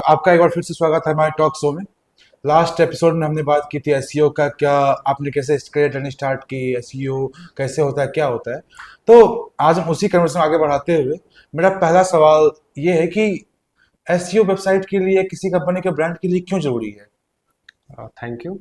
आपका एक बार फिर से स्वागत है हमारे टॉक शो में। लास्ट एपिसोड में हमने बात की थी एसईओ का, क्या आपने कैसे करियर जर्नी स्टार्ट की, एसईओ कैसे होता है, क्या होता है। तो आज हम उसी कन्वर्सेशन आगे बढ़ाते हुए मेरा पहला सवाल ये है कि एसईओ वेबसाइट के लिए, किसी कंपनी के ब्रांड के लिए क्यों जरूरी है? Thank you.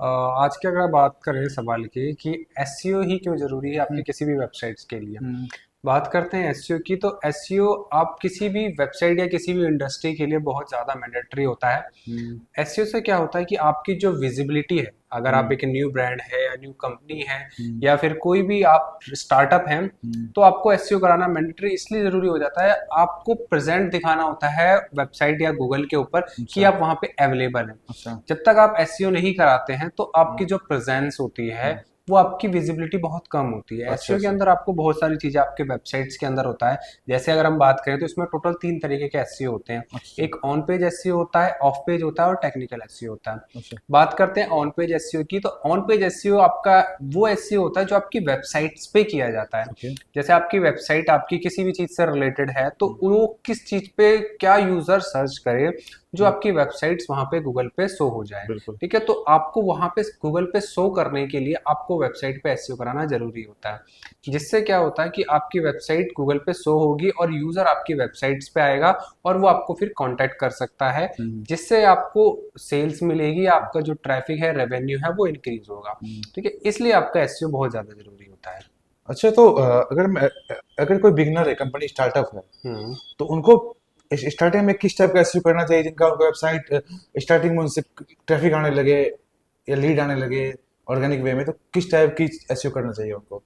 आज की अगर बात करें सवाल की कि एसईओ ही क्यों ज़रूरी है आपकी हम्म। किसी भी वेबसाइट्स के लिए। हम्म। बात करते हैं एसईओ की, तो एसईओ आप किसी भी वेबसाइट या किसी भी इंडस्ट्री के लिए बहुत ज़्यादा मैंडेटरी होता है। हम्म। एसईओ से क्या होता है कि आपकी जो विजिबिलिटी है, अगर आप हम्म। एक न्यू ब्रांड है या न्यू कंपनी है हम्म। या फिर कोई भी आप स्टार्टअप हैं, हम्म। तो आपको एसईओ कराना मैंडेटरी इसलिए ज़रूरी हो जाता है। आपको प्रेजेंट दिखाना होता है वेबसाइट या गूगल के ऊपर कि अच्छा। आप वहाँ पे अवेलेबल हैं। अच्छा। जब तक आप एसईओ नहीं कराते हैं तो हम्म। आपकी जो प्रेजेंस होती है हम्म। वो आपकी विजिबिलिटी बहुत कम होती है। अच्छा। एसईओ के अच्छा। अंदर आपको बहुत सारी चीज़ें आपके वेबसाइट्स के अंदर होता है। जैसे अगर हम बात करें तो इसमें टोटल 3 तरीके के एसईओ होते हैं। अच्छा। एक ऑन पेज एसईओ होता है, ऑफ पेज होता है और टेक्निकल एसईओ होता है। अच्छा। बात करते हैं ऑन पेज एसईओ की, तो ऑन पेज एसईओ आपका वो एसईओ होता है जो आपकी वेबसाइट्स पे किया जाता है। ओके। जैसे आपकी वेबसाइट आपकी किसी भी चीज़ से रिलेटेड है तो वो किस चीज़ पे क्या यूज़र सर्च करे जो आपकी वेबसाइट्स वहाँ पे गूगल पे शो हो जाए। बिल्कुल। ठीक है, तो आपको वहाँ पे गूगल पे शो करने के लिए आपको वेबसाइट पे एसईओ कराना जरूरी होता है। जिससे क्या होता है कि आपकी वेबसाइट गूगल पे शो होगी और यूज़र आपकी वेबसाइट्स पे आएगा और वो आपको फिर कांटेक्ट कर सकता है, हम्म। जिससे आपको सेल्स मिलेगी, आपका जो ट्रैफिक है, रेवेन्यू है, वो इंक्रीज होगा। हम्म। ठीक है, इसलिए आपका एसईओ बहुत ज़्यादा जरूरी होता है। अच्छा, तो अगर कोई बिगनर है, कंपनी स्टार्टअप है, हम्म। तो उनको स्टार्टिंग में किस टाइप का एसईओ करना चाहिए जिनका उनका वेबसाइट स्टार्टिंग में उनसे ट्रैफिक आने लगे या लीड आने लगे ऑर्गेनिक वे में, तो किस टाइप की एसईओ करना चाहिए उनको?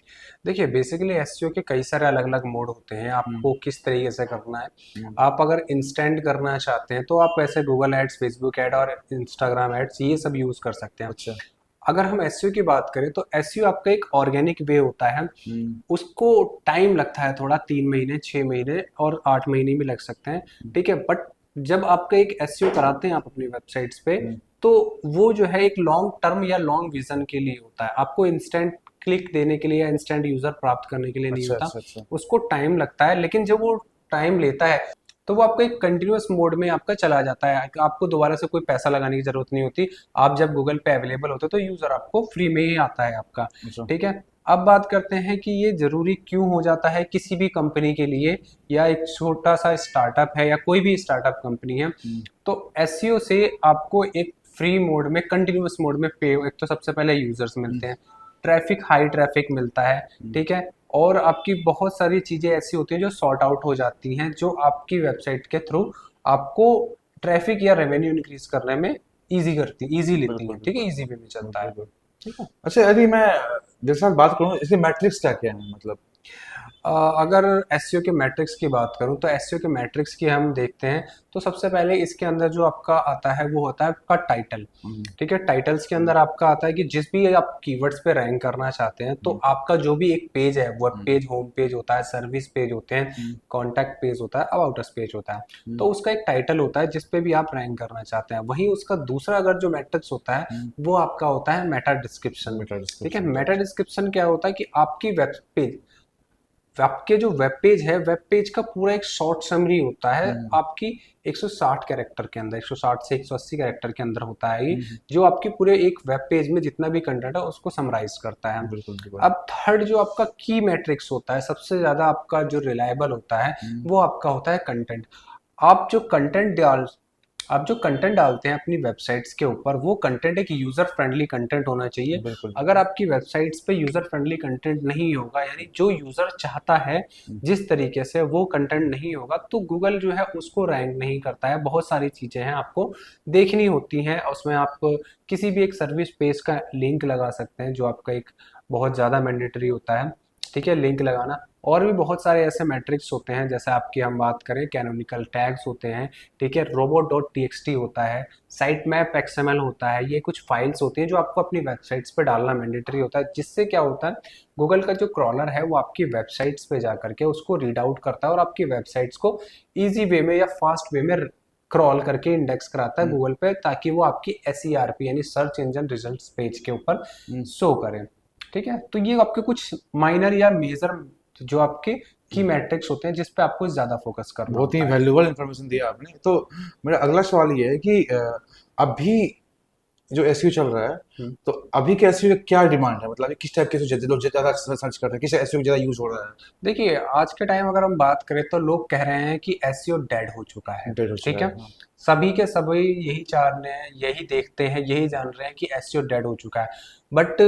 देखिए, बेसिकली एसईओ के कई सारे अलग अलग मोड होते हैं, हम्म। आपको किस तरीके से करना है। हम्म। आप अगर इंस्टेंट करना चाहते हैं तो आप वैसे गूगल एड्स, फेसबुक एड और इंस्टाग्राम एड्स ये सब यूज़ कर सकते हैं। अच्छा। अगर हम एसईओ की बात करें तो एसईओ आपका एक ऑर्गेनिक वे होता है। हम्म। उसको टाइम लगता है थोड़ा, 3 महीने, 6 महीने और 8 महीने भी लग सकते हैं। ठीक है, बट जब आपका एक एसईओ कराते हैं आप अपनी वेबसाइट्स पे, हम्म। तो वो जो है एक लॉन्ग टर्म या लॉन्ग विजन के लिए होता है। आपको इंस्टेंट क्लिक देने के लिए या इंस्टेंट यूजर प्राप्त करने के लिए नहीं अच्छा। होता। अच्छा। अच्छा। उसको टाइम लगता है, लेकिन जब वो टाइम लेता है तो वो आपका एक कंटिन्यूअस मोड में आपका चला जाता है। आपको दोबारा से कोई पैसा लगाने की जरूरत नहीं होती। आप जब गूगल पे अवेलेबल होते हो तो यूजर आपको फ्री में ही आता है आपका। अच्छा। ठीक है, अब बात करते हैं कि ये जरूरी क्यों हो जाता है किसी भी कंपनी के लिए, या एक छोटा सा स्टार्टअप है या कोई भी स्टार्टअप कंपनी है। हम्म। तो एसईओ से आपको एक फ्री मोड में, कंटिन्यूअस मोड में पे, एक तो सबसे पहले यूजर्स हम्म। मिलते हैं, ट्रैफिक, हाई ट्रैफिक मिलता है। हम्म। ठीक है, और आपकी बहुत सारी चीज़ें ऐसी होती हैं जो सॉर्ट आउट हो जाती हैं, जो आपकी वेबसाइट के थ्रू आपको ट्रैफिक या रेवेन्यू इंक्रीज करने में ईजी लेती बिल्कुल हैं। ठीक है, बिल्कुल। ईजी वे में चलता है। बिल्कुल। ठीक है। अच्छा, यदि मैं जैसे बात करूँ, इसके मैट्रिक्स क्या क्या है, मतलब? अगर एसईओ के मैट्रिक्स की बात करूं तो एसईओ के मैट्रिक्स की हम देखते हैं तो सबसे पहले इसके अंदर जो आपका आता है वो होता है आपका टाइटल। हम्म। ठीक है, टाइटल्स के अंदर आपका आता है कि जिस भी आप कीवर्ड्स पे रैंक करना चाहते हैं तो हम्म। आपका जो भी एक पेज है, वेब हम्म। पेज, होम पेज होता है, सर्विस पेज होते हैं, हम्म। कॉन्टैक्ट पेज होता है, अबाउट अस पेज होता है। हम्म। तो उसका एक टाइटल होता है जिस पे भी आप रैंक करना चाहते हैं। वहीं उसका दूसरा अगर जो मैट्रिक्स होता है हम्म। वो आपका होता है मेटा डिस्क्रिप्शन। मेटा ठीक है, डिस्क्रिप्शन, मेटा राइट। डिस्क्रिप्शन क्या होता है कि आपकी वेब पेज, आपके जो वेब पेज है, वेब पेज का पूरा एक शॉर्ट समरी होता है हम्म। आपकी 160 कैरेक्टर के अंदर, 160 से 180 कैरेक्टर के अंदर होता है ये, हम्म। जो आपकी पूरे एक वेब पेज में जितना भी कंटेंट है उसको समराइज करता है। बिल्कुल बिल्कुल। अब थर्ड जो आपका की मैट्रिक्स होता है, सबसे ज्यादा आपका जो रिलायबल होता है, हम्म। वो आपका होता है कंटेंट। आप जो कंटेंट डाल आप जो कंटेंट डालते हैं अपनी वेबसाइट्स के ऊपर, वो कंटेंट एक यूजर फ्रेंडली कंटेंट होना चाहिए। बिल्कुल अगर बिल्कुल। आपकी वेबसाइट्स पे यूजर फ्रेंडली कंटेंट नहीं होगा, यानी जो यूजर चाहता है हम्म। जिस तरीके से वो कंटेंट नहीं होगा, तो गूगल जो है उसको रैंक नहीं करता है। बहुत सारी चीजें हैं आपको देखनी होती हैं उसमें। आप किसी भी एक सर्विस पेज का लिंक लगा सकते हैं जो आपका एक बहुत ज्यादा मैंडेटरी होता है। ठीक है, लिंक लगाना। और भी बहुत सारे ऐसे मैट्रिक्स होते हैं, जैसे आपकी हम बात करें, कैनोनिकल टैग्स होते हैं। ठीक है, robot dot T x T होता है, साइट मैप एक्सएमएल होता है। ये कुछ फाइल्स होती हैं जो आपको अपनी वेबसाइट्स पे डालना मैंडेटरी होता है, जिससे क्या होता है, गूगल का जो क्रॉलर है वो आपकी वेबसाइट्स पे जा करके उसको रीड आउट करता है और आपकी वेबसाइट्स को ईजी वे में या फास्ट वे में क्रॉल करके इंडेक्स कराता है हम्म। गूगल पे, ताकि वो आपकी एसईआरपी यानी सर्च इंजन रिजल्ट्स पेज के ऊपर हम्म। शो करें। ठीक है, तो ये आपके कुछ माइनर या मेजर जो आपके की मैट्रिक्स होते हैं जिस पे आपको ज्यादा फोकस करना बहुत ही होता है। वैल्यूबल इंफॉर्मेशन दिया आपने। तो मेरा अगला सवाल ये है कि अभी जो एसईओ चल रहा है, हम्म। तो अभी के एसईओ का क्या डिमांड है, मतलब अभी किस टाइप के SEO लोग ज्यादा सर्च करते हैं, किस एसईओ ज्यादा यूज हो रहा देखिए आज के टाइम अगर हम बात करें तो लोग कह रहे हैं कि एसईओ डेड हो चुका है। है, डेड हो चुका ठीक है, है? हाँ। सभी के सभी यही चाह रहे हैं, यही देखते हैं, यही जान रहे हैं कि एसईओ डेड हो चुका है। बट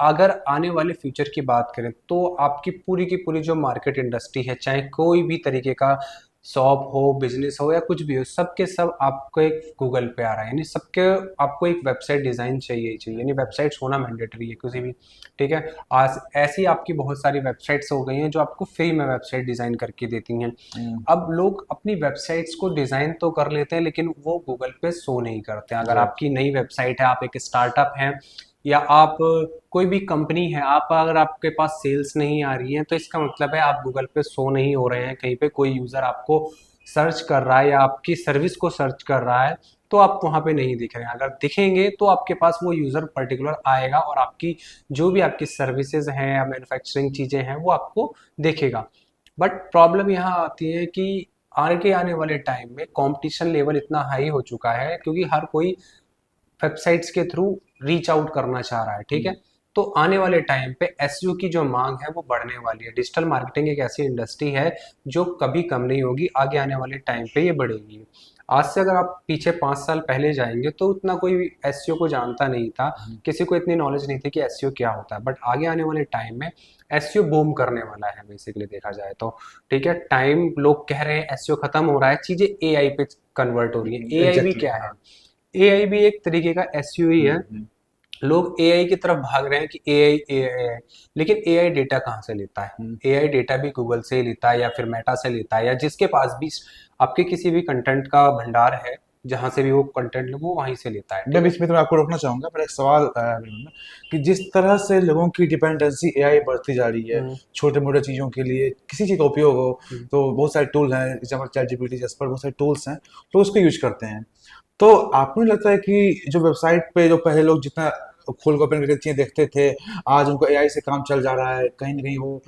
अगर आने वाले फ्यूचर की बात करें तो आपकी पूरी की पूरी जो मार्केट इंडस्ट्री है, चाहे कोई भी तरीके का शॉप हो, बिजनेस हो या कुछ भी हो, सब के सब आपको एक गूगल पे आ रहा है, यानी सबके आपको एक वेबसाइट डिजाइन चाहिए ही चाहिए, यानी वेबसाइट्स होना मैंडेटरी है किसी भी। ठीक है, आज ऐसी आपकी बहुत सारी वेबसाइट्स हो गई हैं जो आपको फ्री में वेबसाइट डिज़ाइन करके देती हैं। हम्म। अब लोग अपनी वेबसाइट्स को डिज़ाइन तो कर लेते हैं लेकिन वो गूगल पे शो नहीं करते हैं। अगर राइट। आपकी नई वेबसाइट है, आप एक स्टार्टअप हैं या आप कोई भी कंपनी है, आप अगर आपके पास सेल्स नहीं आ रही है तो इसका मतलब है आप गूगल पे शो नहीं हो रहे हैं, कहीं पे कोई यूज़र आपको सर्च कर रहा है या आपकी सर्विस को सर्च कर रहा है तो आप वहाँ पे नहीं दिख रहे हैं। अगर दिखेंगे तो आपके पास वो यूज़र पर्टिकुलर आएगा और आपकी जो भी आपकी सर्विसेज हैं या मैन्युफैक्चरिंग चीज़ें हैं वो आपको देखेगा। बट प्रॉब्लम यहाँ आती है कि आगे आने वाले टाइम में कंपटीशन लेवल इतना हाई हो चुका है क्योंकि हर कोई वेबसाइट्स के थ्रू रीच आउट करना चाह रहा है। ठीक है, तो आने वाले टाइम पे एसईओ की जो मांग है वो बढ़ने वाली है। डिजिटल मार्केटिंग एक ऐसी इंडस्ट्री है जो कभी कम नहीं होगी, आगे आने वाले टाइम पे ये बढ़ेगी। आज से अगर आप पीछे 5 साल पहले जाएंगे तो उतना कोई एसईओ को जानता नहीं था, किसी को इतनी नॉलेज नहीं थी कि एसईओ क्या होता है। बट आगे आने वाले टाइम में एसईओ बूम करने वाला है बेसिकली देखा जाए तो। ठीक है, टाइम लोग कह रहे हैं एसईओ खत्म हो रहा है, चीजें एआई पे कन्वर्ट हो रही है। एआई भी एग्जैक्टली, क्या है? हाँ। एआई भी एक तरीके का एसईओ ही है। हम्म। लोग एआई की तरफ भाग रहे हैं कि एआई एआई, लेकिन एआई डेटा कहाँ से लेता है? हम्म। एआई डेटा भी गूगल से ही लेता है या फिर मेटा से लेता है या जिसके पास भी आपके किसी भी कंटेंट का भंडार है, जहां से भी वो कंटेंट वो वहीं से लेता है। मैं ठीक है। बीच में तो मैं आपको रोकना चाहूंगा, मेरा एक सवाल है कि जिस तरह से लोगों की डिपेंडेंसी एआई बढ़ती जा रही है, हम्म। छोटे मोटे चीज़ों के लिए किसी चीज़ का उपयोग हो, हम्म। तो बहुत सारे टूल हैं, एग्जाम्पल चैट जीपीटी, जैस्पर, बहुत सारे टूल्स हैं, लोग उसको यूज करते हैं। तो आपको नहीं लगता है कि जो वेबसाइट पे जो पहले लोग जितना खोल के ओपन करके चीज़ें देखते थे, आज उनको एआई से काम चल जा रहा है, कहीं ना कहीं वो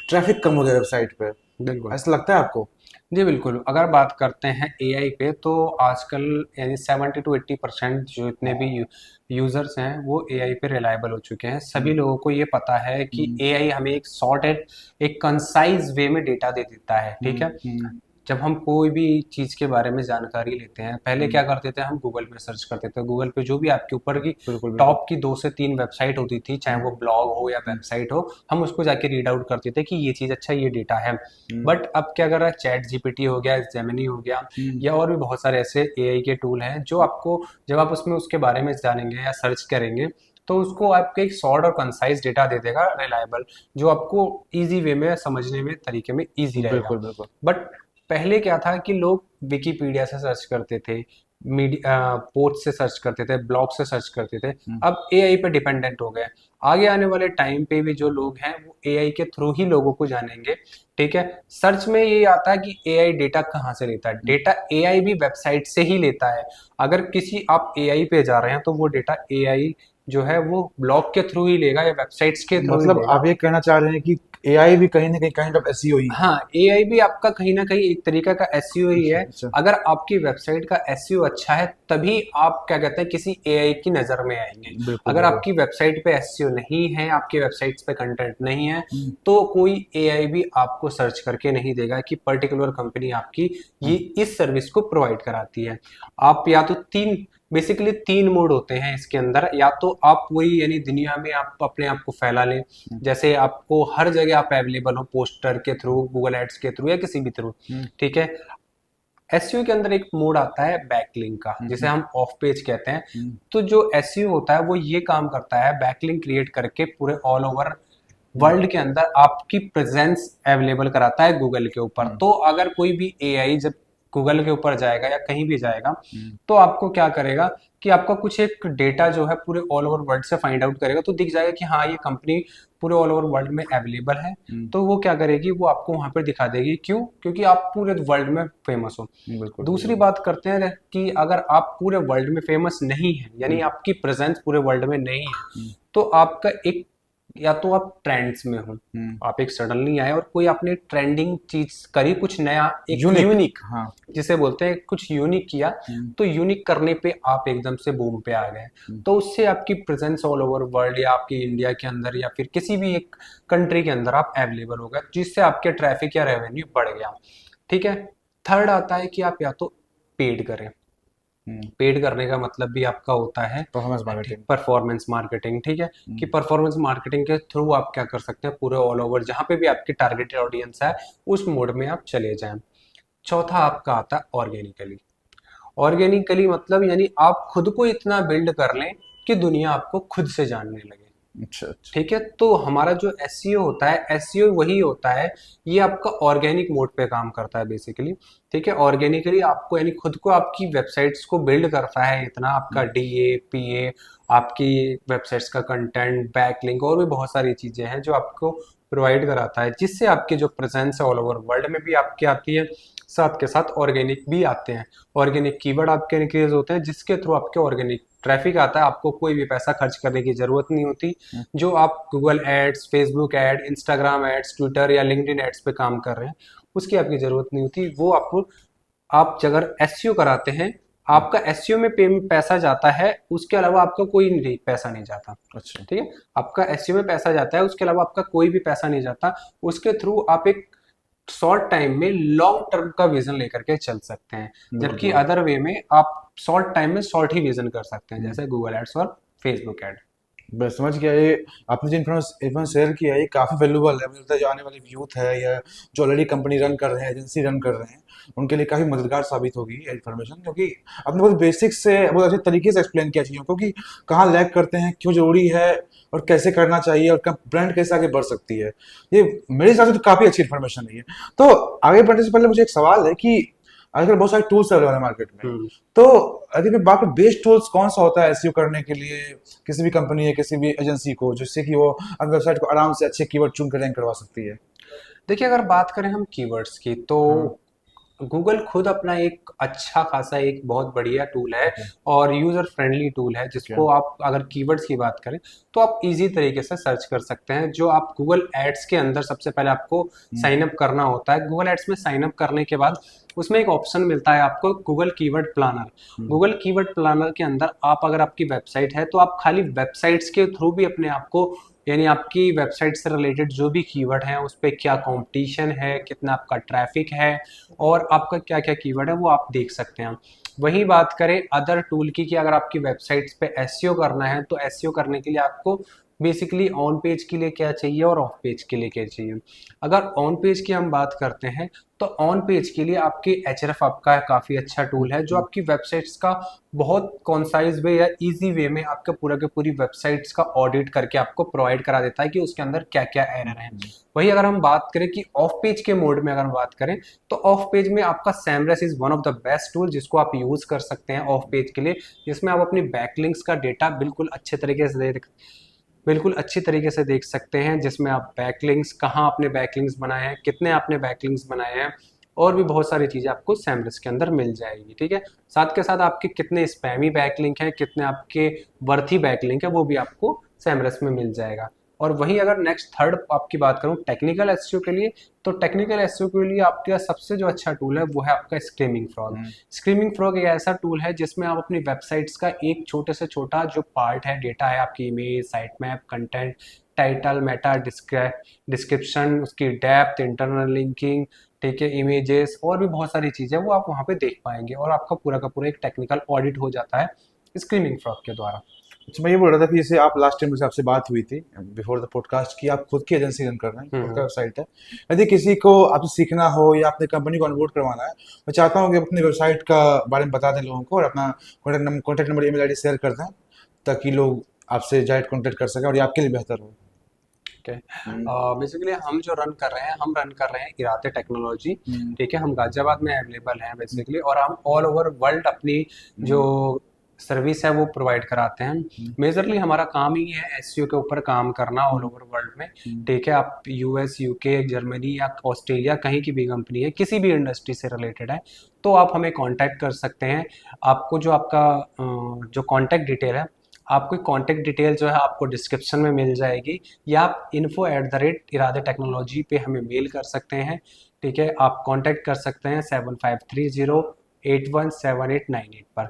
ट्रैफिक कम हो गया वेबसाइट पे? बिल्कुल। ऐसा लगता है आपको? जी बिल्कुल, अगर बात करते हैं एआई पे तो आजकल यानी 70 to 80% जो इतने भी यूजर्स हैं वो एआई पे रिलायबल हो चुके हैं। सभी हम्म। लोगों को ये पता है कि हम्म। एआई हमें एक सॉर्टेड, एक कंसाइज वे में डेटा दे देता है। ठीक हम्म। है, जब हम कोई भी चीज़ के बारे में जानकारी लेते हैं, पहले क्या हम्म। करते थे, हम गूगल पे सर्च करते थे। गूगल पे जो भी आपके ऊपर की बिल्कुल बिल्कुल। टॉप की 2 से 3 वेबसाइट होती थी, चाहे वो ब्लॉग हो या हम्म। वेबसाइट हो, हम उसको जाके रीड आउट करते थे कि ये चीज़ अच्छा ये डेटा है। हम्म। बट अब क्या कर रहा है, चैट जीपीटी हो गया, जेमिनी हो गया हम्म। या और भी बहुत सारे ऐसे एआई के टूल हैं जो आपको, जब आप उसमें उसके बारे में जानेंगे या सर्च करेंगे तो उसको आपको एक शॉर्ट और कंसाइज डेटा दे देगा रिलायबल, जो आपको इजी वे में समझने में तरीके में इजी रहेगा। बिल्कुल बिल्कुल। बट पहले क्या था कि लोग विकिपीडिया से सर्च करते थे, मीडिया पोस्ट से सर्च करते थे, ब्लॉग से सर्च करते थे। हम्म। अब एआई पे डिपेंडेंट हो गए। आगे आने वाले टाइम पे भी जो लोग हैं वो एआई के थ्रू ही लोगों को जानेंगे। ठीक है, सर्च में ये आता है कि एआई डेटा कहाँ से लेता है। डेटा एआई भी वेबसाइट से ही लेता है। अगर किसी आप एआई पे जा रहे हैं तो वो डेटा एआई जो है वो ब्लॉग के थ्रू ही लेगा या वेबसाइट्स के थ्रू ही मतलब लेगा। आप ये कहना चाह रहे हैं कि एआई भी कहीं ना कहीं काइंड ऑफ एसईओ ही है? हाँ, एआई भी आपका कहीं ना कहीं एक तरीका का एसईओ ही अच्छा है। अच्छा। अगर आपकी वेबसाइट का एसईओ अच्छा है तभी आप क्या कहते हैं किसी एआई की नज़र में आएंगे। बिल्कुल अगर बिल्कुल। आपकी वेबसाइट पे एसईओ नहीं है, आपकी वेबसाइट्स पे कंटेंट नहीं है, हम्म। तो कोई एआई भी आपको सर्च करके नहीं देगा कि पर्टिकुलर कंपनी आपकी ये इस सर्विस को प्रोवाइड कराती है। आप या तो बेसिकली 3 मोड होते हैं इसके अंदर, या तो आप पूरी यानी दुनिया में आप अपने आप को फैला लें, जैसे आपको हर जगह आप अवेलेबल हो, पोस्टर के थ्रू, गूगल एड्स के थ्रू या किसी भी थ्रू। हम्म। ठीक है, एसईओ के अंदर एक मोड आता है बैकलिंक का, जिसे हम्म। हम ऑफ पेज कहते हैं। हम्म। तो जो एसईओ होता है वो ये काम करता है, बैकलिंक क्रिएट करके पूरे ऑल ओवर वर्ल्ड के अंदर आपकी प्रेजेंस अवेलेबल कराता है गूगल के ऊपर। हम्म। तो अगर कोई भी एआई जब गूगल के ऊपर जाएगा या कहीं भी जाएगा हम्म। तो आपको क्या करेगा कि आपका कुछ एक डेटा जो है पूरे ऑल ओवर वर्ल्ड से फाइंड आउट करेगा, तो दिख जाएगा कि हाँ ये कंपनी पूरे ऑल ओवर वर्ल्ड में अवेलेबल है। हम्म। तो वो क्या करेगी, वो आपको वहां पर दिखा देगी। क्यों? क्योंकि आप पूरे वर्ल्ड में फेमस हो। बिल्कुल दूसरी बिल्कुल। बात करते हैं कि अगर आप पूरे वर्ल्ड में फेमस नहीं है, यानी हम्म। आपकी प्रेजेंस पूरे वर्ल्ड में नहीं है, हम्म। तो आपका एक या तो आप ट्रेंड्स में हो, आप एक सडनली आए और कोई आपने ट्रेंडिंग चीज करी, कुछ नया, एक यूनिक। यूनिक हाँ। जिसे बोलते हैं, कुछ यूनिक किया, तो यूनिक करने पे आप एकदम से बूम पे आ गए, तो उससे आपकी प्रेजेंस ऑल ओवर वर्ल्ड या आपकी इंडिया के अंदर या फिर किसी भी एक कंट्री के अंदर आप अवेलेबल हो गए, जिससे आपके ट्रैफिक या रेवेन्यू बढ़ गया। ठीक है। थर्ड आता है कि आप या तो पेड करें। पेड करने का मतलब भी आपका होता है परफॉर्मेंस मार्केटिंग। Performance marketing. ठीक है, कि परफॉर्मेंस मार्केटिंग के थ्रू आप क्या कर सकते हैं, पूरे ऑल ओवर जहां पे भी आपकी टारगेटेड ऑडियंस है उस मोड में आप चले जाएं। चौथा आपका आता है ऑर्गेनिकली। ऑर्गेनिकली मतलब यानी आप खुद को इतना बिल्ड कर लें कि दुनिया आपको खुद से जानने लगे। अच्छा अच्छा। ठीक है, तो हमारा जो एसईओ होता है, एसईओ वही होता है, ये आपका ऑर्गेनिक मोड पे काम करता है बेसिकली। ठीक है, ऑर्गेनिकली आपको यानी खुद को आपकी वेबसाइट्स को बिल्ड करता है इतना, आपका डीए पीए, आपकी वेबसाइट्स का कंटेंट, बैकलिंक और भी बहुत सारी चीजें हैं जो आपको प्रोवाइड कराता है, जिससे आपके जो प्रेजेंस है ऑल ओवर वर्ल्ड में भी आपकी आती है, साथ के साथ ऑर्गेनिक भी आते हैं। ऑर्गेनिक कीवर्ड आपके इंक्रीज होते हैं, जिसके थ्रू आपके ऑर्गेनिक ट्रैफिक आता है, आपको कोई भी पैसा खर्च करने की जरूरत नहीं होती। जो आप Google ads, Facebook ad, Instagram ads, Twitter या लिंक्डइन एड्स पे काम कर रहे हैं, उसकी आपकी जरूरत नहीं होती। वो आपको, आप अगर एसईओ कराते हैं, आपका एसईओ में पैसा जाता है, उसके अलावा आपका कोई नहीं पैसा नहीं जाता। अच्छा। ठीक है, आपका एसईओ में पैसा जाता है, उसके अलावा आपका कोई भी पैसा नहीं जाता। उसके थ्रू आप एक शॉर्ट टाइम में लॉन्ग टर्म का विजन लेकर के चल सकते हैं, जबकि बिल्कुल। अदर वे में आप शॉर्ट टाइम में शॉर्ट ही विजन कर सकते हैं, जैसे गूगल एड्स और फेसबुक एड। बस समझ गया। ये आपने जो इन्फॉर्मेशन शेयर किया है ये काफ़ी वैल्यूबल है। मुझे लगता है जो आने वाले यूथ है या जो ऑलरेडी कंपनी रन कर रहे हैं, एजेंसी रन कर रहे हैं, उनके लिए काफ़ी मददगार साबित होगी ये इन्फॉर्मेशन, क्योंकि आपने बहुत बेसिक से बहुत अच्छे तरीके से एक्सप्लेन किया चीज़ों को कि कहाँ लैग करते हैं, क्यों जरूरी है, और कैसे करना चाहिए, और ब्रांड कैसे आगे बढ़ सकती है। ये मेरे हिसाब से तो काफ़ी अच्छी इन्फॉर्मेशन है ये। तो आगे बढ़ने से पहले मुझे एक सवाल है कि आजकल बहुत सारे टूल्स अवेलेबल है मार्केट में, हम्म। तो अगर मैं बात करूं बेस्ट टूल्स कौन सा होता है एसईओ करने के लिए किसी भी कंपनी या किसी भी एजेंसी को, जिससे कि वो अपनी वेबसाइट को आराम से अच्छे कीवर्ड चुन कर रैंक करवा सकती है? देखिए, अगर बात करें हम कीवर्ड्स की, तो हाँ। गूगल खुद अपना एक अच्छा खासा एक बहुत बढ़िया टूल है ओके। और यूजर फ्रेंडली टूल है, क्या? जिसको आप अगर कीवर्ड्स की बात करें तो आप इजी तरीके से सर्च कर सकते हैं। जो आप गूगल एड्स के अंदर सबसे पहले आपको साइन अप करना होता है। गूगल एड्स में साइन अप करने के बाद उसमें एक ऑप्शन मिलता है आपको, Google keyword planner. Google keyword planner के अंदर आप, अगर आपकी वेबसाइट है तो आप खाली वेबसाइट्स के थ्रू भी अपने आप को, यानी आपकी वेबसाइट से रिलेटेड जो भी कीवर्ड हैं, उस पर क्या कंपटीशन है, कितना आपका ट्रैफिक है और आपका क्या क्या कीवर्ड है, वो आप देख सकते हैं। वहीं बात करें अदर टूल की, कि अगर आपकी वेबसाइट्स पे एसईओ करना है, तो एसईओ करने के लिए आपको बेसिकली ऑन पेज के लिए क्या चाहिए और ऑफ पेज के लिए क्या चाहिए। अगर ऑन पेज की हम बात करते हैं, तो ऑन पेज के लिए आपके एचरएफ आपका काफ़ी अच्छा टूल है, जो आपकी वेबसाइट्स का बहुत कॉन्साइज वे या इजी वे में आपका पूरा के पूरी वेबसाइट्स का ऑडिट करके आपको प्रोवाइड करा देता है कि उसके अंदर क्या क्या एरर है। वही अगर हम बात करें कि ऑफ पेज के मोड में अगर बात करें, तो ऑफ पेज में आपका SEMrush is one of the best tool, जिसको आप यूज कर सकते हैं ऑफ पेज के लिए, जिसमें आप अपनी बैकलिंक्स का डेटा बिल्कुल अच्छी तरीके से देख सकते हैं, जिसमें आप बैकलिंक्स, कहाँ आपने बैकलिंक्स बनाए हैं, कितने आपने बैकलिंक्स बनाए हैं, और भी बहुत सारी चीज़ें आपको सैमरस के अंदर मिल जाएगी। ठीक है, साथ के साथ आपके कितने स्पैमी बैकलिंक हैं, कितने आपके वर्थी बैकलिंक है, वो भी आपको सैमरस में मिल जाएगा। और वहीं अगर नेक्स्ट थर्ड आपकी बात करूं टेक्निकल एसईओ के लिए, तो टेक्निकल एसईओ के लिए आपका सबसे जो अच्छा टूल है वो है आपका स्क्रीमिंग फ्रॉग। स्क्रीमिंग फ्रॉग एक ऐसा टूल है जिसमें आप अपनी वेबसाइट्स का एक छोटे से छोटा जो पार्ट है, डेटा है, आपकी image, site map, content, title, Meta, description, उसकी डेप्थ, इंटरनल लिंकिंग, ठीक है, इमेजेस और भी बहुत सारी चीज़ें वो आप वहाँ पे देख पाएंगे, और आपका पूरा का पूरा एक टेक्निकल ऑडिट हो जाता है स्क्रीमिंग फ्रॉग के द्वारा। अच्छा, मैं ये बोल रहा था कि जैसे आप लास्ट टाइम मुझे आपसे बात हुई थी बिफोर द पॉडकास्ट की आप खुद की एजेंसी रन कर रहे हैं, खुद का वेबसाइट है। यदि किसी को आपसे सीखना हो या अपने कंपनी को ऑनबोर्ड करवाना है, मैं चाहता हूँ कि अपनी वेबसाइट का बारे में बता दें लोगों को और अपना contact number, email ID share कर दें, ताकि लोग आपसे डायरेक्ट कॉन्टैक्ट कर सकें और ये आपके लिए बेहतर हो। बेसिकली हम जो रन कर रहे हैं, हम रन कर रहे हैं इराते टेक्नोलॉजी। ठीक है, हम गाजियाबाद में अवेलेबल हैं बेसिकली, और हम ऑल ओवर वर्ल्ड अपनी जो सर्विस है वो प्रोवाइड कराते हैं। मेजरली हमारा काम ही है एसईओ के ऊपर काम करना ऑल ओवर वर्ल्ड में। ठीक है, आप यूएस, यूके, जर्मनी या ऑस्ट्रेलिया, कहीं की भी कंपनी है, किसी भी इंडस्ट्री से रिलेटेड है, तो आप हमें कांटेक्ट कर सकते हैं। आपको जो आपका जो कांटेक्ट डिटेल है आपकी कॉन्टैक्ट डिटेल जो है आपको डिस्क्रिप्शन में मिल जाएगी, या आप info@इरादे टेक्नोलॉजी पे हमें मेल कर सकते हैं। ठीक है, आप कांटेक्ट कर सकते हैं 7530817898 पर।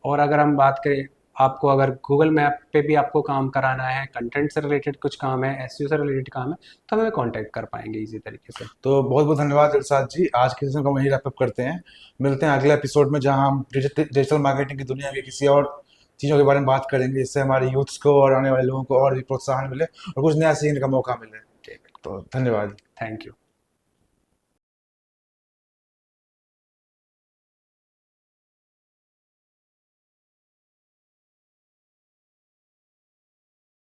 और अगर हम बात करें, आपको अगर गूगल मैप पे भी आपको काम कराना है, कंटेंट से रिलेटेड कुछ काम है, एसईओ से रिलेटेड काम है, तो हमें कांटेक्ट कर पाएंगे इजी तरीके से। तो बहुत बहुत धन्यवाद इरशाद जी, आज के सेशन को वहीं रैप अप करते हैं। मिलते हैं अगले एपिसोड में, जहां हम डिजिटल मार्केटिंग की दुनिया के किसी और चीज़ों के बारे में बात करेंगे, जिससे हमारे यूथ्स को और आने वाले लोगों को और भी प्रोत्साहन मिले और कुछ नया सीखने का मौका मिले। ठीक, तो धन्यवाद। Thank you.